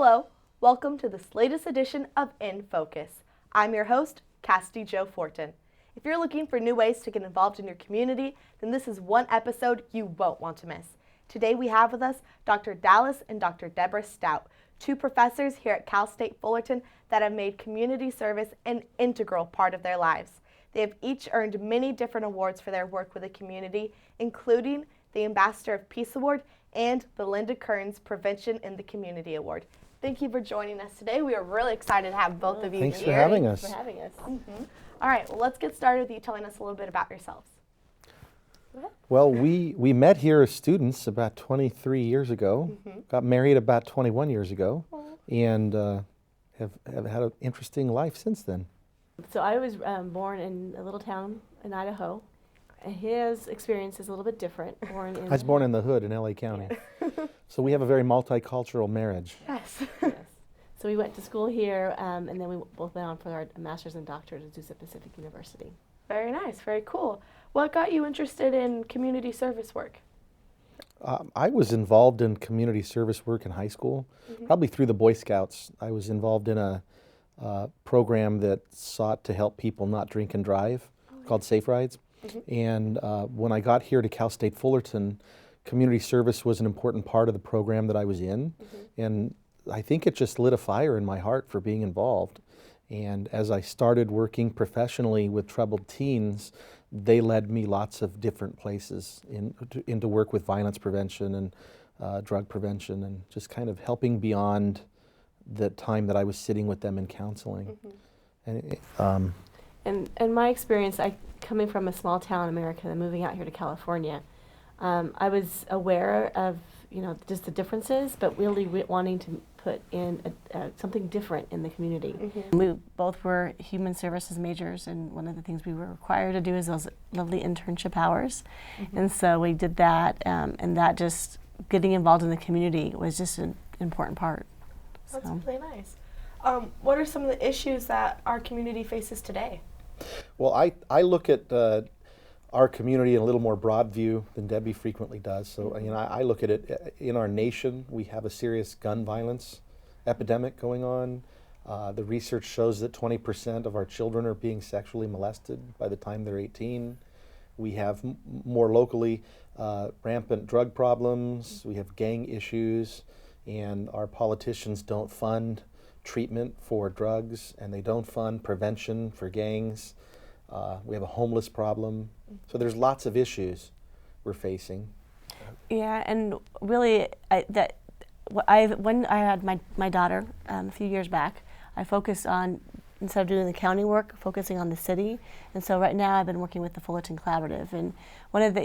Hello, welcome to this latest edition of In Focus. I'm your host, Cassidy Jo Fortin. If you're looking for new ways to get involved in your community, then this is one episode you won't want to miss. Today we have with us Dr. Dallas and Dr. Deborah Stout, two professors here at Cal State Fullerton that have made community service an integral part of their lives. They have each earned many different awards for their work with the community, including the Ambassador of Peace Award and the Linda Kearns Prevention in the Community Award. Thank you for joining us today. We are really excited to have both of you here. Thanks for having us. Thanks for having us. All right, well, let's get started with you telling us a little bit about yourselves. Well, we met here as students about 23 years ago, got married about 21 years ago, and have had an interesting life since then. So I was born in a little town in Idaho. His experience is a little bit different. I was born in the hood in LA County. So we have a very multicultural marriage. Yes. Yes. So we went to school here, and then we both went on for our master's and doctorate at Azusa Pacific University. Very nice, very cool. What got you interested in community service work? I was involved in community service work in high school, probably through the Boy Scouts. I was involved in a program that sought to help people not drink and drive, called Safe Rides. And when I got here to Cal State Fullerton, community service was an important part of the program that I was in. And I think it just lit a fire in my heart for being involved. And as I started working professionally with troubled teens, they led me lots of different places into work with violence prevention and drug prevention, and just kind of helping beyond the time that I was sitting with them in counseling. And my experience, coming from a small town in America and moving out here to California, I was aware of just the differences, but really wanting to put in something different in the community. We both were human services majors, and one of the things we were required to do is those lovely internship hours. And so we did that, and that just getting involved in the community was just an important part. That's really nice. What are some of the issues that our community faces today? Well, I look at our community in a little more broad view than Debbie frequently does. So, I look at it in our nation. We have a serious gun violence epidemic going on. The research shows that 20% of our children are being sexually molested by the time they're 18. We have more locally rampant drug problems. We have gang issues, and our politicians don't fund treatment for drugs, and they don't fund prevention for gangs. We have a homeless problem. So there's lots of issues we're facing. Yeah, and really, when I had my daughter a few years back, I focused on, instead of doing the county work, focusing on the city. And so right now I've been working with the Fullerton Collaborative. And one of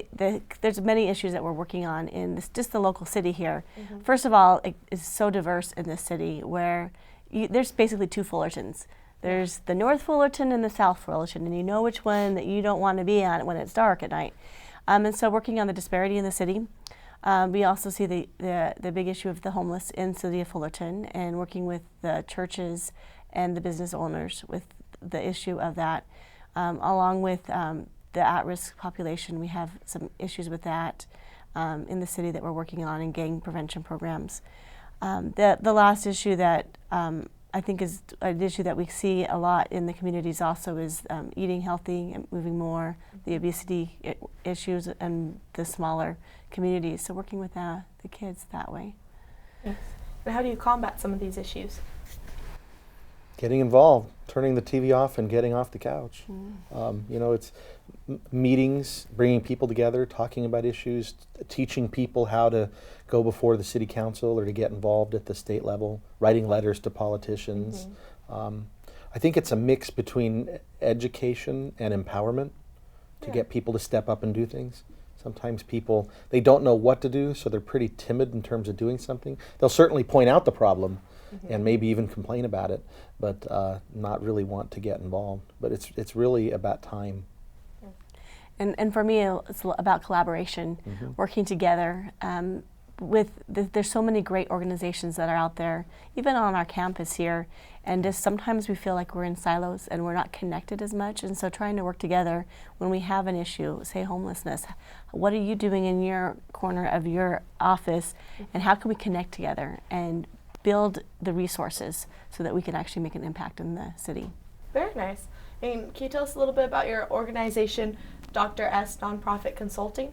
there's many issues that we're working on in just the local city here. First of all, it is so diverse in this city where there's basically two Fullertons. There's the North Fullerton and the South Fullerton, and you know which one that you don't want to be on when it's dark at night. And so working on the disparity in the city. We also see the big issue of the homeless in the city of Fullerton, and working with the churches and the business owners with the issue of that. Along with the at-risk population, we have some issues with that in the city that we're working on in gang prevention programs. The last issue that I think is an issue that we see a lot in the communities also is eating healthy and moving more, the obesity issues, and the smaller communities. So working with the kids that way. Yes. And how do you combat some of these issues? Getting involved, turning the TV off and getting off the couch. It's meetings, bringing people together, talking about issues, teaching people how to go before the city council or to get involved at the state level, writing letters to politicians. I think it's a mix between education and empowerment to get people to step up and do things. Sometimes people, they don't know what to do, so they're pretty timid in terms of doing something. They'll certainly point out the problem and maybe even complain about it, but not really want to get involved. But it's really about time. And for me, it's about collaboration, working together. There's so many great organizations that are out there, even on our campus here, and just sometimes we feel like we're in silos and we're not connected as much. And so trying to work together when we have an issue, say homelessness, what are you doing in your corner of your office, and how can we connect together and build the resources so that we can actually make an impact in the city. Very nice. And can you tell us a little bit about your organization, Dr. S Nonprofit Consulting?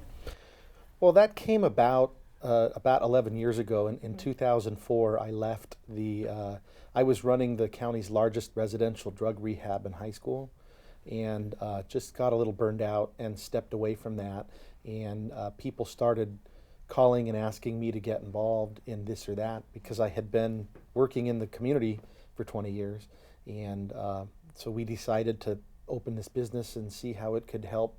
Well, that came about 11 years ago. In 2004, I left I was running the county's largest residential drug rehab in high school, and just got a little burned out and stepped away from that. And people started calling and asking me to get involved in this or that because I had been working in the community for 20 years. And so we decided to open this business and see how it could help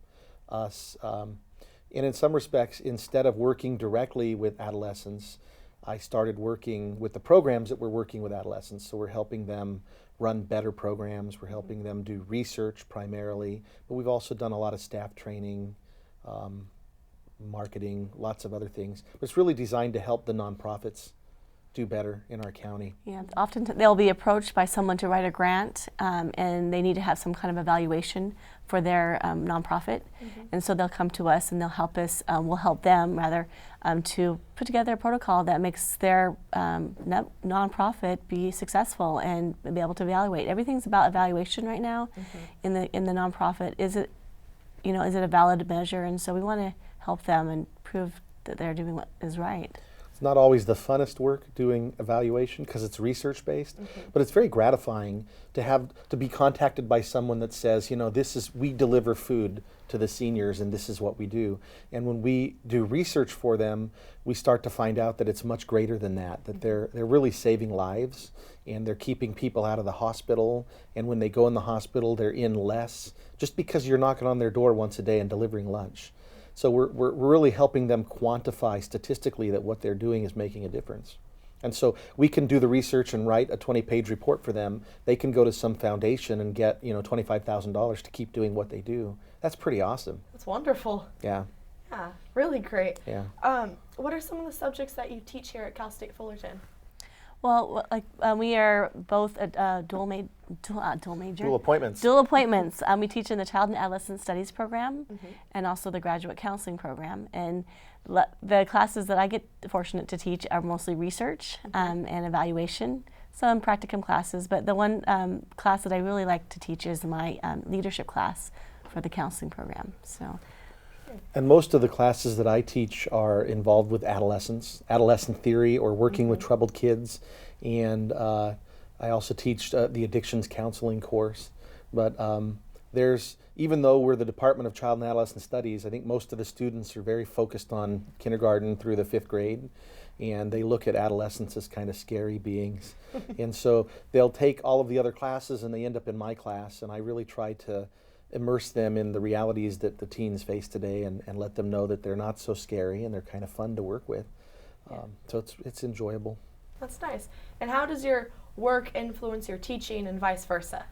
us. And in some respects, instead of working directly with adolescents, I started working with the programs that we're working with adolescents. So we're helping them run better programs. We're helping them do research primarily, but we've also done a lot of staff training, marketing, lots of other things. But it's really designed to help the nonprofits do better in our county. Yeah, often they'll be approached by someone to write a grant, and they need to have some kind of evaluation for their nonprofit, and so they'll come to us and they'll help us. We'll help them rather to put together a protocol that makes their nonprofit be successful and be able to evaluate. Everything's about evaluation right now in the nonprofit. Is it a valid measure? And so we want to help them and prove that they're doing what is right. It's not always the funnest work doing evaluation because it's research based, but it's very gratifying to be contacted by someone that says, we deliver food to the seniors and this is what we do. And when we do research for them, we start to find out that it's much greater than that, that they're really saving lives and they're keeping people out of the hospital. And when they go in the hospital, they're in less just because you're knocking on their door once a day and delivering lunch. So we're really helping them quantify statistically that what they're doing is making a difference. And so we can do the research and write a 20-page report for them. They can go to some foundation and get $25,000 to keep doing what they do. That's pretty awesome. That's wonderful. Yeah. Yeah, really great. Yeah. What are some of the subjects that you teach here at Cal State Fullerton? Well, we are both dual appointments. Dual appointments. We teach in the Child and Adolescent Studies program and also the Graduate Counseling program. And the classes that I get fortunate to teach are mostly research and evaluation, some practicum classes. But the one class that I really like to teach is my leadership class for the counseling program. So. And most of the classes that I teach are involved with adolescence, adolescent theory, or working with troubled kids. And I also teach the addictions counseling course. But even though we're the Department of Child and Adolescent Studies, I think most of the students are very focused on kindergarten through the 5th grade. And they look at adolescents as kind of scary beings. And so they'll take all of the other classes and they end up in my class. And I really try to immerse them in the realities that the teens face today and let them know that they're not so scary and they're kind of fun to work with. So it's enjoyable. That's nice. And how does your work influence your teaching and vice versa?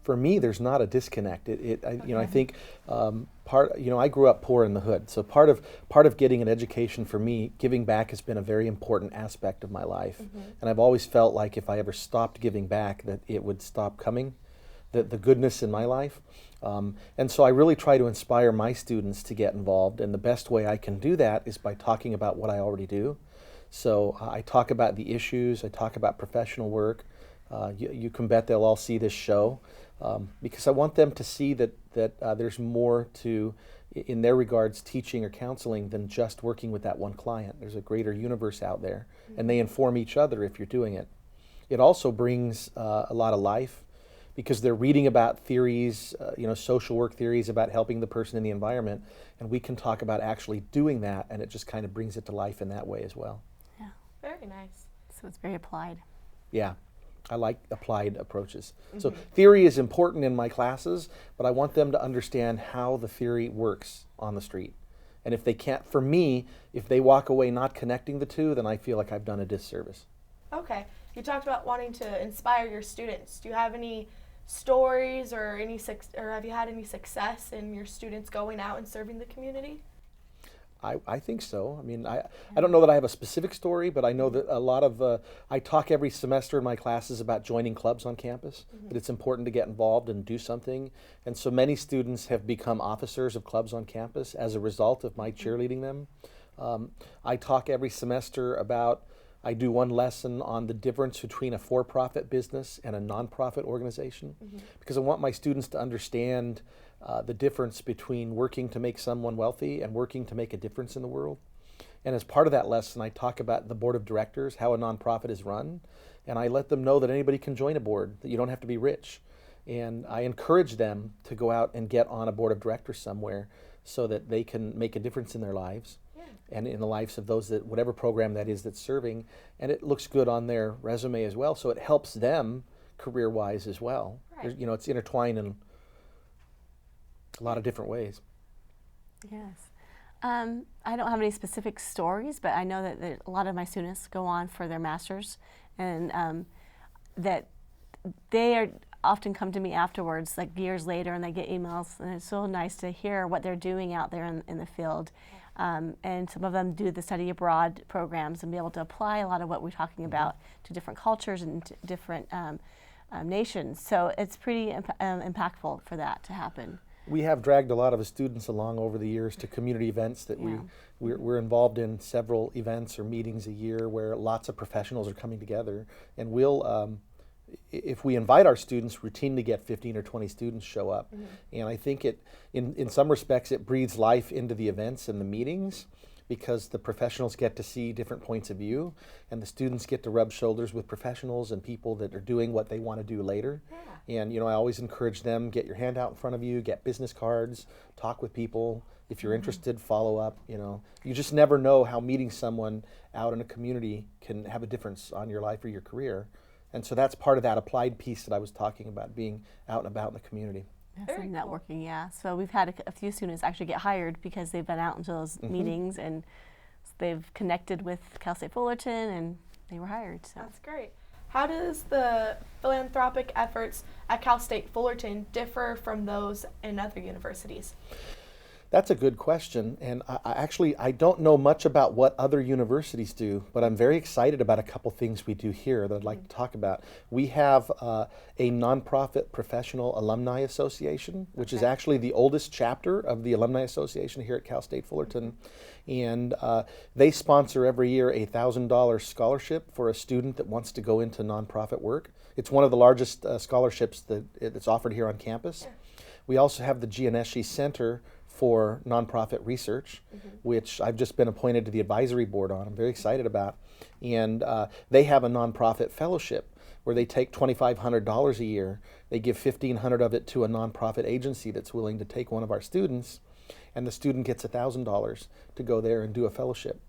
For me, there's not a disconnect. I think I grew up poor in the hood. So part of getting an education for me, giving back has been a very important aspect of my life. And I've always felt like if I ever stopped giving back, that it would stop coming. The goodness in my life. And so I really try to inspire my students to get involved, and the best way I can do that is by talking about what I already do. So I talk about the issues, I talk about professional work. You can bet they'll all see this show because I want them to see that there's more to, in their regards, teaching or counseling than just working with that one client. There's a greater universe out there, and they inform each other if you're doing it. It also brings a lot of life, because they're reading about theories, social work theories about helping the person in the environment, and we can talk about actually doing that, and it just kind of brings it to life in that way as well. Yeah. Very nice. So it's very applied. Yeah, I like applied approaches. So theory is important in my classes, but I want them to understand how the theory works on the street. And if they can't, for me, if they walk away not connecting the two, then I feel like I've done a disservice. Okay. You talked about wanting to inspire your students. Do you have any stories or have you had any success in your students going out and serving the community? I think so. I mean, I don't know that I have a specific story, but I know that a lot of, I talk every semester in my classes about joining clubs on campus, that it's important to get involved and do something. And so many students have become officers of clubs on campus as a result of my cheerleading them. I talk every semester about I do one lesson on the difference between a for-profit business and a nonprofit organization, because I want my students to understand the difference between working to make someone wealthy and working to make a difference in the world. And as part of that lesson, I talk about the board of directors, how a nonprofit is run, and I let them know that anybody can join a board, that you don't have to be rich. And I encourage them to go out and get on a board of directors somewhere so that they can make a difference in their lives and in the lives of those that, whatever program that is that's serving. And it looks good on their resume as well, so it helps them career-wise as well. Right. You know, it's intertwined in a lot of different ways. Yes. I don't have any specific stories, but I know that a lot of my students go on for their masters, and that they often come to me afterwards, like years later, and they get emails, and it's so nice to hear what they're doing out there in the field. And some of them do the study abroad programs and be able to apply a lot of what we're talking about to different cultures and to different nations. So it's pretty impactful for that to happen. We have dragged a lot of the students along over the years to community events that we're involved in several events or meetings a year where lots of professionals are coming together, and we'll if we invite our students, routinely get 15 or 20 students show up. And I think in some respects it breathes life into the events and the meetings, because the professionals get to see different points of view, and the students get to rub shoulders with professionals and people that are doing what they want to do later. And I always encourage them, get your hand out in front of you, get business cards, talk with people. If you're interested, follow up. You just never know how meeting someone out in a community can have a difference on your life or your career. And so that's part of that applied piece that I was talking about, being out and about in the community. Yes, and networking, yeah. So we've had a few students actually get hired because they've been out into those meetings, and they've connected with Cal State Fullerton, and they were hired. So That's great. How does the philanthropic efforts at Cal State Fullerton differ from those in other universities? That's a good question, and I don't know much about what other universities do, but I'm very excited about a couple things we do here that I'd like to talk about. We have a nonprofit professional alumni association, which is actually the oldest chapter of the alumni association here at Cal State Fullerton, and they sponsor every year a $1,000 scholarship for a student that wants to go into nonprofit work. It's one of the largest scholarships that's offered here on campus. We also have the Gianeschi Center for Nonprofit Research, which I've just been appointed to the advisory board on. I'm very excited about. And they have a nonprofit fellowship where they take $2,500 a year. They give $1,500 of it to a nonprofit agency that's willing to take one of our students, and the student gets $1,000 to go there and do a fellowship.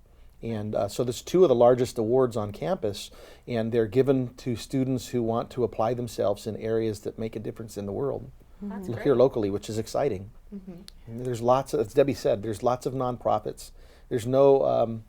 And so there's two of the largest awards on campus, and they're given to students who want to apply themselves in areas that make a difference in the world. That's Here great. locally, which is exciting. And there's lots of, as Debbie said, there's lots of nonprofits. There's no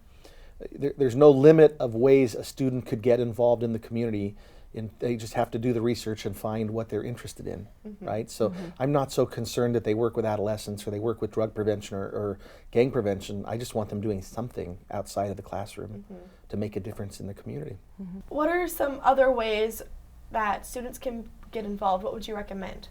there's no limit of ways a student could get involved in the community, and they just have to do the research and find what they're interested in, right? So I'm not so concerned that they work with adolescents or they work with drug prevention or gang prevention. I just want them doing something outside of the classroom to make a difference in the community. What are some other ways that students can get involved? What would you recommend?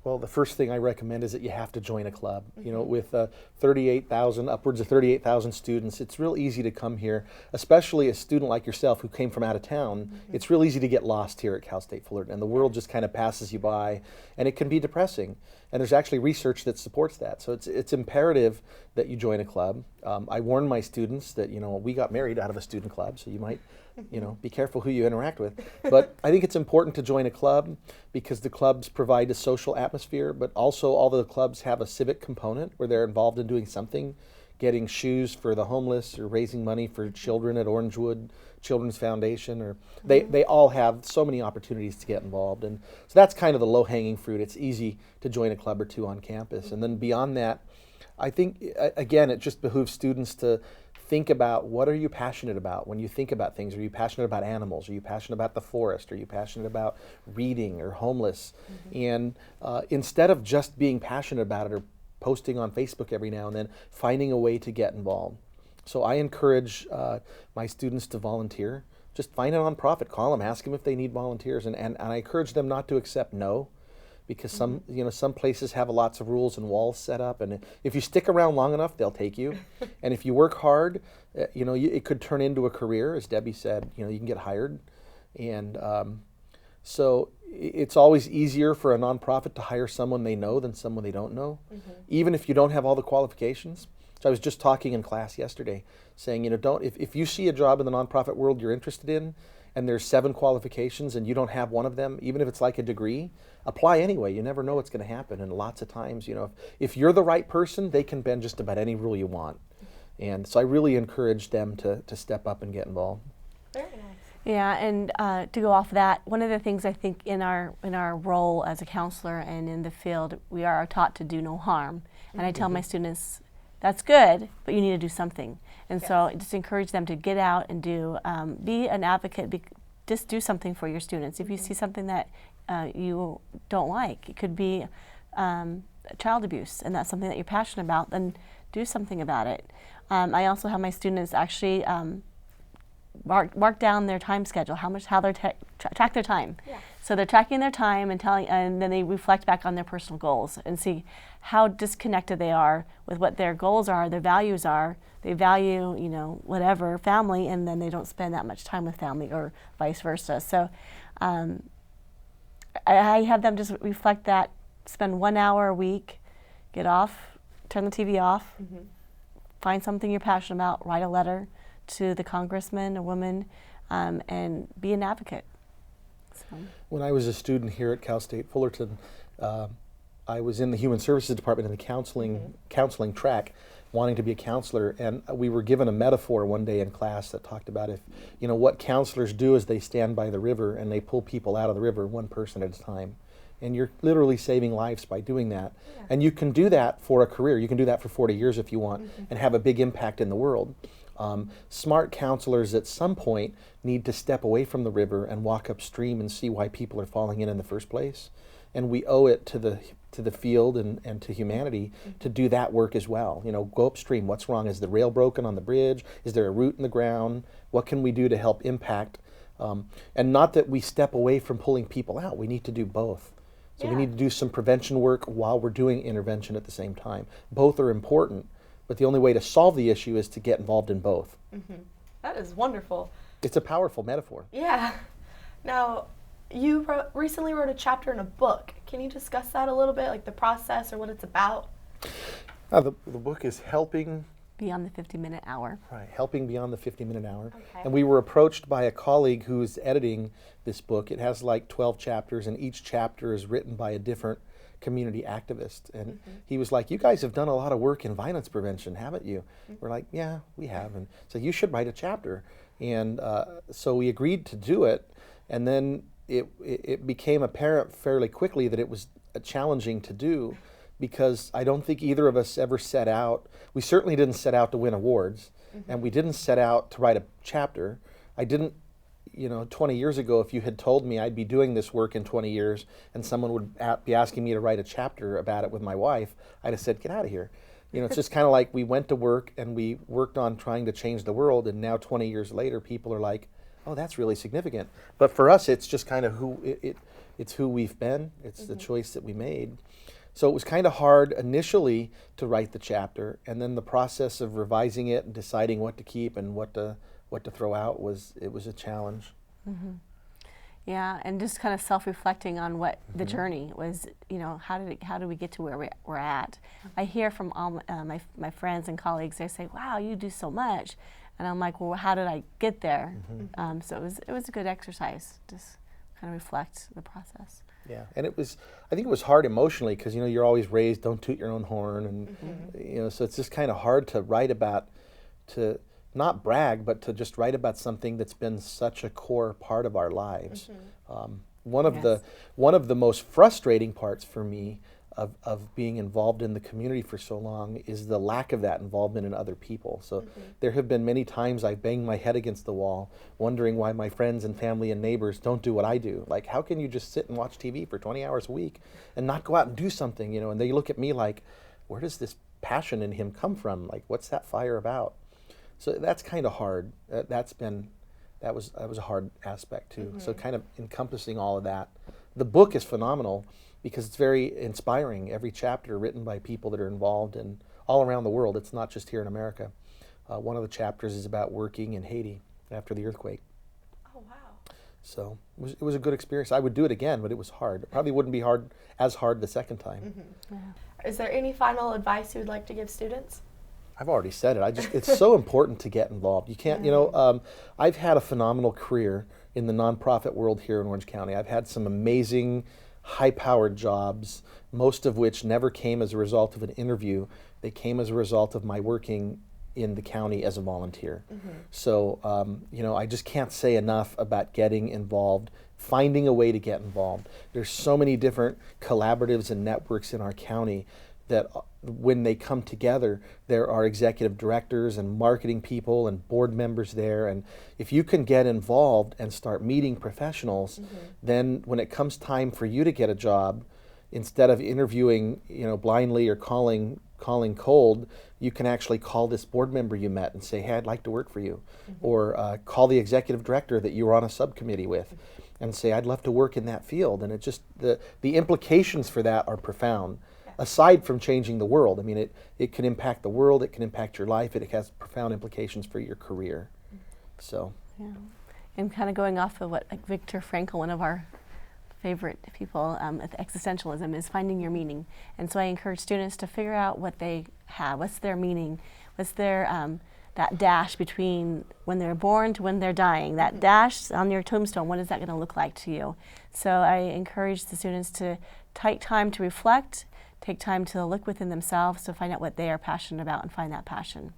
Well, the first thing I recommend is that you have to join a club. With 38,000, upwards of 38,000 students, it's real easy to come here, especially a student like yourself who came from out of town. It's real easy to get lost here at Cal State Fullerton, and the world just kind of passes you by, and it can be depressing. And there's actually research that supports that. So it's imperative that you join a club. I warn my students that, we got married out of a student club, so you might be careful who you interact with. But I think it's important to join a club because the clubs provide a social atmosphere, but also all the clubs have a civic component where they're involved in doing something, getting shoes for the homeless or raising money for children at Orangewood Children's Foundation, or they all have so many opportunities to get involved. And so that's kind of the low-hanging fruit. It's easy to join a club or two on campus. And then beyond that, I think, again, it just behooves students to think about what are you passionate about when you think about things. Are you passionate about animals? Are you passionate about the forest? Are you passionate about reading or homeless? And instead of just being passionate about it or posting on Facebook every now and then, finding a way to get involved. So I encourage my students to volunteer. Just find a nonprofit, call them, ask them if they need volunteers, and I encourage them not to accept no, because some places have lots of rules and walls set up, and if you stick around long enough, they'll take you. And if you work hard, it could turn into a career, as Debbie said. You can get hired, and so it's always easier for a nonprofit to hire someone they know than someone they don't know, even if you don't have all the qualifications. So I was just talking in class yesterday, saying, if you see a job in the nonprofit world you're interested in, and there's 7 qualifications and you don't have one of them, even if it's like a degree, apply anyway. You never know what's going to happen. And lots of times, if you're the right person, they can bend just about any rule you want. And so I really encourage them to step up and get involved. Very nice. Yeah, and to go off that, one of the things I think in our role as a counselor and in the field, we are taught to do no harm. And I tell my students, that's good, but you need to do something. And so I just encourage them to get out and be an advocate, just do something for your students. If you see something that you don't like, it could be child abuse, and that's something that you're passionate about, then do something about it. I also have my students actually mark down their time schedule, how they track their time. Yeah. So they're tracking their time and then they reflect back on their personal goals and see how disconnected they are with what their goals are, their values are. They value, whatever, family, and then they don't spend that much time with family, or vice versa. So I have them just reflect that, spend 1 hour a week, get off, turn the TV off, find something you're passionate about, write a letter to the congressman or woman, and be an advocate. So. When I was a student here at Cal State Fullerton, I was in the Human Services Department in the counseling track, wanting to be a counselor, and we were given a metaphor one day in class that talked about what counselors do is they stand by the river and they pull people out of the river one person at a time. And you're literally saving lives by doing that. Yeah. And you can do that for a career. You can do that for 40 years if you want, and have a big impact in the world. Smart counselors at some point need to step away from the river and walk upstream and see why people are falling in the first place. And we owe it to the field and to humanity to do that work as well. Go upstream. What's wrong? Is the rail broken on the bridge? Is there a root in the ground? What can we do to help impact? And not that we step away from pulling people out. We need to do both. So we need to do some prevention work while we're doing intervention at the same time. Both are important, but the only way to solve the issue is to get involved in both. That is wonderful. It's a powerful metaphor. Yeah. Now, you recently wrote a chapter in a book. Can you discuss that a little bit, like the process or what it's about? The book is Helping Beyond the 50-minute hour. Right, Helping Beyond the 50-minute hour. Okay. And we were approached by a colleague who's editing this book. It has like 12 chapters, and each chapter is written by a different community activist. And he was like, you guys have done a lot of work in violence prevention, haven't you? We're like, yeah, we have. And so you should write a chapter. And so we agreed to do it. And then it became apparent fairly quickly that it was challenging to do, because I don't think either of us ever set out. We certainly didn't set out to win awards, and we didn't set out to write a chapter. I didn't, 20 years ago, if you had told me I'd be doing this work in 20 years and someone would be asking me to write a chapter about it with my wife, I'd have said, get out of here. It's just kind of like we went to work and we worked on trying to change the world, and now 20 years later, people are like, oh, that's really significant. But for us, it's just kind of it's who we've been. It's the choice that we made. So it was kind of hard initially to write the chapter, and then the process of revising it and deciding what to keep and what to throw out was a challenge. Yeah, and just kind of self-reflecting on what the journey was. How do we get to where we're at? I hear from all my friends and colleagues. They say, "Wow, you do so much," and I'm like, "Well, how did I get there?" So it was a good exercise. Just kind of reflect the process. Yeah, and I think it was hard emotionally, because you're always raised, don't toot your own horn, and so it's just kind of hard to write about, to not brag, but to just write about something that's been such a core part of our lives. One of the most frustrating parts for me of being involved in the community for so long is the lack of that involvement in other people. So there have been many times I've banged my head against the wall, wondering why my friends and family and neighbors don't do what I do. Like, how can you just sit and watch TV for 20 hours a week and not go out and do something? And they look at me like, where does this passion in him come from? Like, what's that fire about? So that's kind of hard. That was a hard aspect too. So kind of encompassing all of that. The book is phenomenal. because it's very inspiring. Every chapter written by people that are involved in all around the world. It's not just here in America. One of the chapters is about working in Haiti after the earthquake. Oh, wow. So it was a good experience. I would do it again, but it was hard. It probably wouldn't be as hard the second time. Yeah. Is there any final advice you would like to give students? I've already said it. It's so important to get involved. You can't, I've had a phenomenal career in the nonprofit world here in Orange County. I've had some amazing, high-powered jobs, most of which never came as a result of an interview. They came as a result of my working in the county as a volunteer. So, I just can't say enough about getting involved, finding a way to get involved. There's so many different collaboratives and networks in our county that when they come together, there are executive directors and marketing people and board members there. And if you can get involved and start meeting professionals, then when it comes time for you to get a job, instead of interviewing, blindly or calling cold, you can actually call this board member you met and say, hey, I'd like to work for you. Or call the executive director that you were on a subcommittee with and say, I'd love to work in that field. And it just, the implications for that are profound. Aside from changing the world, I mean, it can impact the world, it can impact your life, it has profound implications for your career. So. Yeah. And kind of going off of what Viktor Frankl, one of our favorite people at existentialism, is finding your meaning. And so I encourage students to figure out what they have, what's their meaning, what's their, that dash between when they're born to when they're dying, that dash on your tombstone, what is that going to look like to you? So I encourage the students to take time to reflect, take time to look within themselves to find out what they are passionate about and find that passion.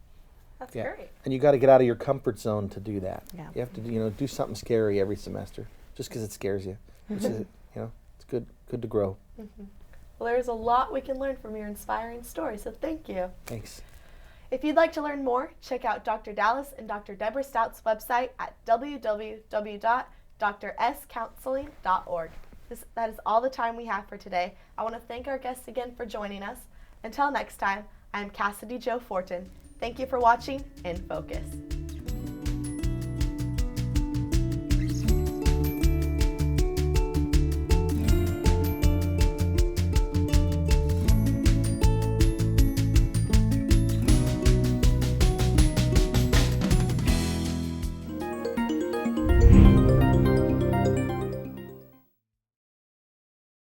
That's great. And you got to get out of your comfort zone to do that. Yeah. You have to, do something scary every semester, just because it scares you. Which is, it's good to grow. Well, there's a lot we can learn from your inspiring story, so thank you. Thanks. If you'd like to learn more, check out Dr. Dallas and Dr. Deborah Stout's website at www.drscounseling.org. That is all the time we have for today. I want to thank our guests again for joining us. Until next time, I'm Cassidy Jo Fortin. Thank you for watching In Focus.